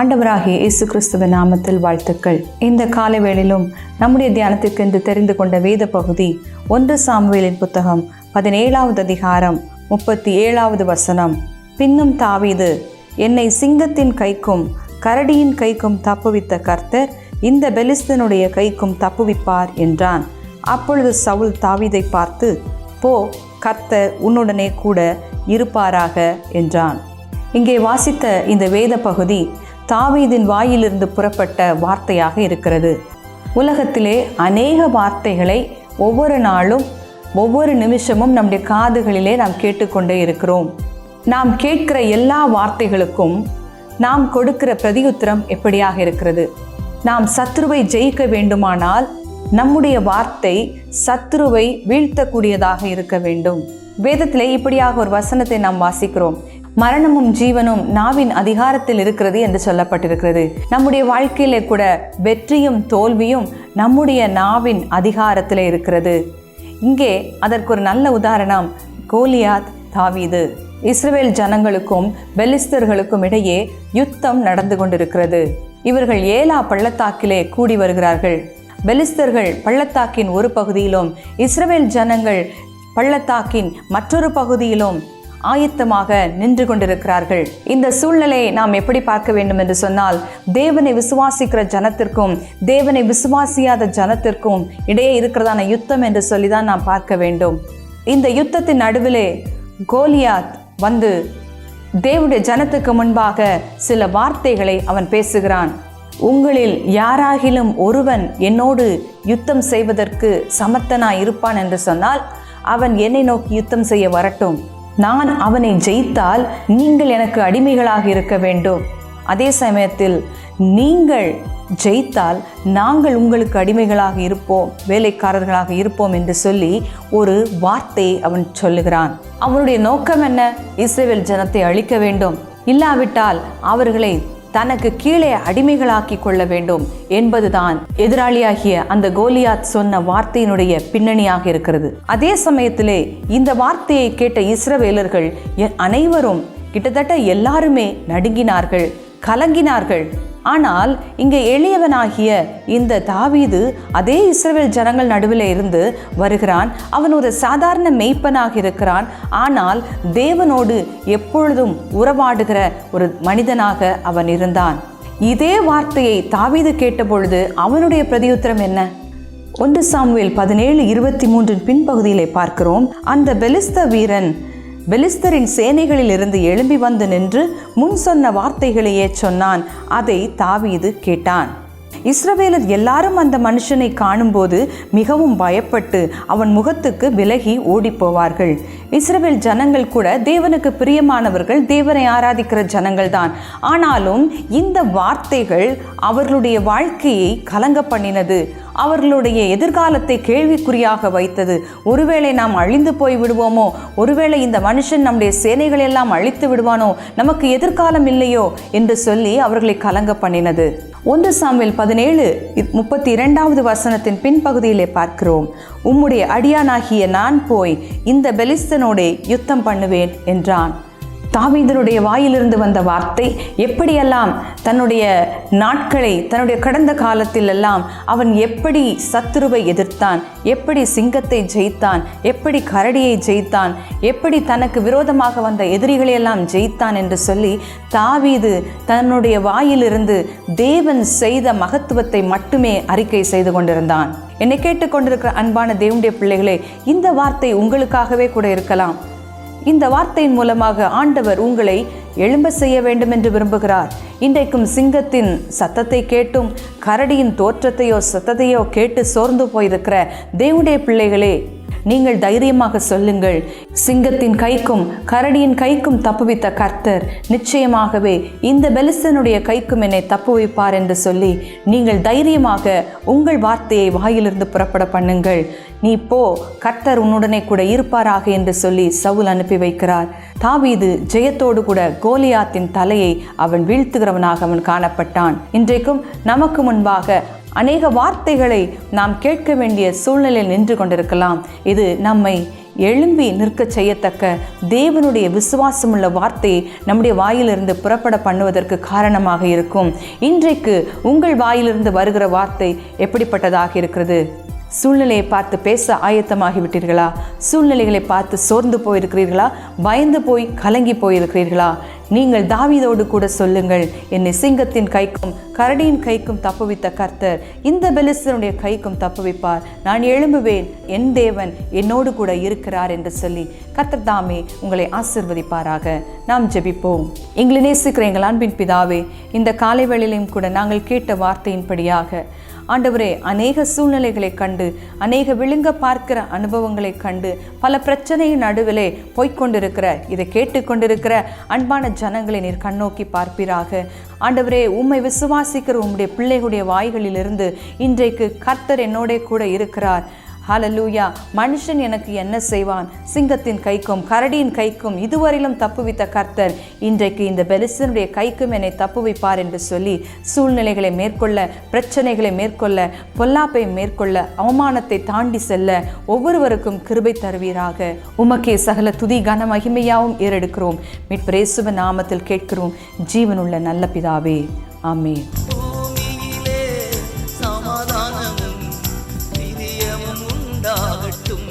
ஆண்டவராகிய இயேசு கிறிஸ்துவின் நாமத்தில் வாழ்த்துக்கள். இந்த காலை வேளையிலும் நம்முடைய தியானத்திற்கென்று தெரிந்து கொண்ட வேத பகுதி 1 சாமுவேலின் புத்தகம் 17வது அதிகாரம் 37வது வசனம். பின்னும் தாவீது, என்னை சிங்கத்தின் கைக்கும் கரடியின் கைக்கும் தப்புவித்த கர்த்தர் இந்த பெலிஸ்தனுடைய கைக்கும் தப்புவிப்பார் என்றான். அப்பொழுது சவுல் தாவீதை பார்த்து, போ, கர்த்தர் உன்னுடனே கூட இருப்பாராக என்றான். இங்கே வாசித்த இந்த வேத பகுதி தாவீதின் வாயிலிருந்து புறப்பட்ட வார்த்தையாக இருக்கிறது. உலகத்திலே அநேக வார்த்தைகளை ஒவ்வொரு நாளும் ஒவ்வொரு நிமிஷமும் நம்முடைய காதுகளிலே நாம் கேட்டுக்கொண்டே இருக்கிறோம். நாம் கேட்கிற எல்லா வார்த்தைகளுக்கும் நாம் கொடுக்கிற பிரதியுத்தரம் எப்படியாக இருக்கிறது? நாம் சத்ருவை ஜெயிக்க வேண்டுமானால் நம்முடைய வார்த்தை சத்ருவை வீழ்த்தக்கூடியதாக இருக்க வேண்டும். வேதத்திலே இப்படியாக ஒரு வசனத்தை நாம் வாசிக்கிறோம். மரணமும் ஜீவனும் நாவின் அதிகாரத்தில் இருக்கிறது என்று சொல்லப்பட்டிருக்கிறது. நம்முடைய வாழ்க்கையிலே கூட வெற்றியும் தோல்வியும் நம்முடைய நாவின் அதிகாரத்தில் இருக்கிறது. இங்கே அதற்கு ஒரு நல்ல உதாரணம் கோலியாத், தாவீது. இஸ்ரவேல் ஜனங்களுக்கும் பெலிஸ்தர்களுக்கும் இடையே யுத்தம் நடந்து கொண்டிருக்கிறது. இவர்கள் ஏலா பள்ளத்தாக்கிலே கூடி வருகிறார்கள். பெலிஸ்தர்கள் பள்ளத்தாக்கின் ஒரு பகுதியிலும் இஸ்ரவேல் ஜனங்கள் பள்ளத்தாக்கின் மற்றொரு பகுதியிலும் ஆயத்தமாக நின்று கொண்டிருக்கிறார்கள். இந்த சூழ்நிலையை நாம் எப்படி பார்க்க வேண்டும் என்று சொன்னால், தேவனை விசுவாசிக்கிற ஜனத்திற்கும் தேவனை விசுவாசியாத ஜனத்திற்கும் இடையே இருக்கிறதான யுத்தம் என்று சொல்லிதான் நாம் பார்க்க வேண்டும். இந்த யுத்தத்தின் நடுவிலே கோலியாத் வந்து தேவனுடைய ஜனத்துக்கு முன்பாக சில வார்த்தைகளை அவன் பேசுகிறான். உங்களில் யாராகிலும் ஒருவன் என்னோடு யுத்தம் செய்வதற்கு சமர்த்தனாய் இருப்பான் என்று சொன்னால் அவன் என்னை நோக்கி யுத்தம் செய்ய வரட்டும். நான் அவனை ஜெயித்தால் நீங்கள் எனக்கு அடிமைகளாக இருக்க வேண்டும். அதே சமயத்தில் நீங்கள் ஜெயித்தால் நாங்கள் உங்களுக்கு அடிமைகளாக இருப்போம், வேலைக்காரர்களாக இருப்போம் என்று சொல்லி ஒரு வார்த்தையை அவன் சொல்லுகிறான். அவனுடைய நோக்கம் என்ன? இஸ்ரவேல் ஜனத்தை அழிக்க வேண்டும், இல்லாவிட்டால் அவர்களை தனக்கு கீழே அடிமைகளாக்கி கொள்ள வேண்டும் என்பதுதான் எதிராளியாகிய அந்த கோலியாத் சொன்ன வார்த்தையினுடைய பின்னணியாக இருக்கிறது. அதே சமயத்திலே இந்த வார்த்தையை கேட்ட இஸ்ரவேலர்கள் அனைவரும், கிட்டத்தட்ட எல்லாருமே நடுங்கினார்கள், கலங்கினார்கள். ஆனால் இங்கே எளியவனாகிய இந்த தாவீது அதே இஸ்ரவேல் ஜனங்கள் நடுவில் இருந்து வருகிறான். அவன் ஒரு சாதாரண மேய்ப்பனாக இருக்கிறான். ஆனால் தேவனோடு எப்பொழுதும் உறவாடுகிற ஒரு மனிதனாக அவன் இருந்தான். இதே வார்த்தையை தாவீது கேட்டபொழுது அவனுடைய பிரதியுத்தரம் என்ன? 1 சாமுவேல் 17:23 பின்பகுதியிலே பார்க்கிறோம். அந்த பெலிஸ்த வீரன் பெலிஸ்தரின் சேனைகளில் இருந்து எழும்பி வந்து நின்று முன் சொன்ன வார்த்தைகளையே சொன்னான். அதை தாவீது கேட்டான். இஸ்ரவேலர் எல்லாரும் அந்த மனுஷனை காணும்போது மிகவும் பயப்பட்டு அவன் முகத்துக்கு விலகி ஓடி போவார்கள். இஸ்ரவேல் ஜனங்கள் கூட தேவனுக்கு பிரியமானவர்கள், தேவனை ஆராதிக்கிற ஜனங்கள் தான். ஆனாலும் இந்த வார்த்தைகள் அவர்களுடைய வாழ்க்கையை கலங்க பண்ணினது, அவர்களுடைய எதிர்காலத்தை கேள்விக்குறியாக வைத்தது. ஒருவேளை நாம் அழிந்து போய் விடுவோமோ, ஒருவேளை இந்த மனுஷன் நம்முடைய சேனைகள் எல்லாம் அழித்து விடுவானோ, நமக்கு எதிர்காலம் இல்லையோ என்று சொல்லி அவர்களை கலங்க பண்ணினது. 1 சாமுவேல் 17:32 வசனத்தின் பின்பகுதியிலே பார்க்கிறோம். உம்முடைய அடியானாகிய நான் போய் இந்த பெலிஸ்தனோடே யுத்தம் பண்ணுவேன் என்றான். தாவீதனுடைய வாயிலிருந்து வந்த வார்த்தை எப்படியெல்லாம் தன்னுடைய நாட்களை, தன்னுடைய கடந்த காலத்தில் எல்லாம் அவன் எப்படி சத்துருவை எதிர்த்தான், எப்படி சிங்கத்தை ஜெயித்தான், எப்படி கரடியை ஜெயித்தான், எப்படி தனக்கு விரோதமாக வந்த எதிரிகளை எல்லாம் ஜெயித்தான் என்று சொல்லி தாவீது தன்னுடைய வாயிலிருந்து தேவன் செய்த மகத்துவத்தை மட்டுமே அறிக்கை செய்து கொண்டிருந்தான். என்னை கேட்டுக்கொண்டிருக்கிற அன்பான தேவனுடைய பிள்ளைகளே, இந்த வார்த்தை உங்களுக்காகவே கூட இருக்கலாம். இந்த வார்த்தையின் மூலமாக ஆண்டவர் உங்களை எழும்ப செய்ய வேண்டும் என்று விரும்புகிறார். இன்றைக்கும் சிங்கத்தின் சத்தத்தை கேட்டும் கரடியின் தோற்றத்தையோ சத்தத்தையோ கேட்டு சோர்ந்து போயிருக்கிற தேவனுடைய பிள்ளைகளே, நீங்கள் தைரியமாக சொல்லுங்கள், சிங்கத்தின் கைக்கும் கரடியின் கைக்கும் தப்புவித்த கர்த்தர் நிச்சயமாகவே இந்த பெலிஸ்தனுடைய கைக்கும் என்னை தப்புவிப்பார் என்று சொல்லி நீங்கள் தைரியமாக உங்கள் வார்த்தையை வாயிலிருந்து புறப்பட பண்ணுங்கள். நீ போ, கர்த்தர் உன்னுடனே கூட இருப்பாராக என்று சொல்லி சவுல் அனுப்பி வைக்கிறார். தாவீது ஜெயத்தோடு கூட கோலியாத்தின் தலையை அவன் வீழ்த்துகிறவனாக அவன் காணப்பட்டான். இன்றைக்கும் நமக்கு முன்பாக அநேக வார்த்தைகளை நாம் கேட்க வேண்டிய சூழ்நிலையில் நின்று கொண்டிருக்கலாம். இது நம்மை எழும்பி நிற்க செய்யத்தக்க தேவனுடைய விசுவாசமுள்ள வார்த்தையை நம்முடைய வாயிலிருந்து புறப்பட பண்ணுவதற்கு காரணமாக இருக்கும். இன்றைக்கு உங்கள் வாயிலிருந்து வருகிற வார்த்தை எப்படிப்பட்டதாக இருக்கிறது? சூழ்நிலையை பார்த்து பேச ஆயத்தமாகிவிட்டீர்களா? சூழ்நிலைகளை பார்த்து சோர்ந்து போயிருக்கிறீர்களா? பயந்து போய் கலங்கி போயிருக்கிறீர்களா? நீங்கள் தாவீதோடு கூட சொல்லுங்கள், என்னை சிங்கத்தின் கைக்கும் கரடியின் கைக்கும் தப்புவித்த கர்த்தர் இந்த பெலிஸ்தனுடைய கைக்கும் தப்புவிப்பார். நான் எழும்புவேன், என் தேவன் என்னோடு கூட இருக்கிறார் என்று சொல்லி கர்த்தர் தாமே உங்களை ஆசீர்வதிப்பாராக. நாம் ஜெபிப்போம். எங்களை நேசிக்கிற எங்கள் அன்பின் பிதாவே, இந்த காலை வேளையிலும் கூட நாங்கள் கேட்ட வார்த்தையின்படியாக ஆண்டவரே, அநேக சூழ்நிலைகளை கண்டு, அநேக விழுங்க பார்க்கிற அனுபவங்களை கண்டு, பல பிரச்சனையின் நடுவிலே போய்கொண்டிருக்கிற, இதை கேட்டுக்கொண்டிருக்கிற அன்பான ஜனங்களை நீர் கண்ணோக்கி பார்ப்பீராக. ஆண்டவரே, உம்மை விசுவாசிக்கிற உம்முடைய பிள்ளைகளுடைய வாய்களிலிருந்து இன்றைக்கு கர்த்தர் என்னோட கூட இருக்கிறார். ஹல்லேலூயா. மனுஷன் எனக்கு என்ன செய்வான்? சிங்கத்தின் கைக்கும் கரடியின் கைக்கும் இதுவரையிலும் தப்புவித்த கர்த்தர் இன்றைக்கு இந்த பெலிஸ்தனுடைய கைக்கும் என்னை தப்புவிப்பார் என்று சொல்லி சூழ்நிலைகளை மேற்கொள்ள, பிரச்சனைகளை மேற்கொள்ள, பொல்லாப்பை மேற்கொள்ள, அவமானத்தை தாண்டி செல்ல ஒவ்வொருவருக்கும் கிருபை தருவீராக. உமக்கே சகல துதி கன மகிமையாவும் ஏறெடுக்கிறோம். மீட்பர் இயேசுவின் நாமத்தில் கேட்கிறோம் ஜீவனுள்ள நல்ல பிதாவே, ஆமென். சமாதானமும் பிரியமும் உண்டாகட்டும்.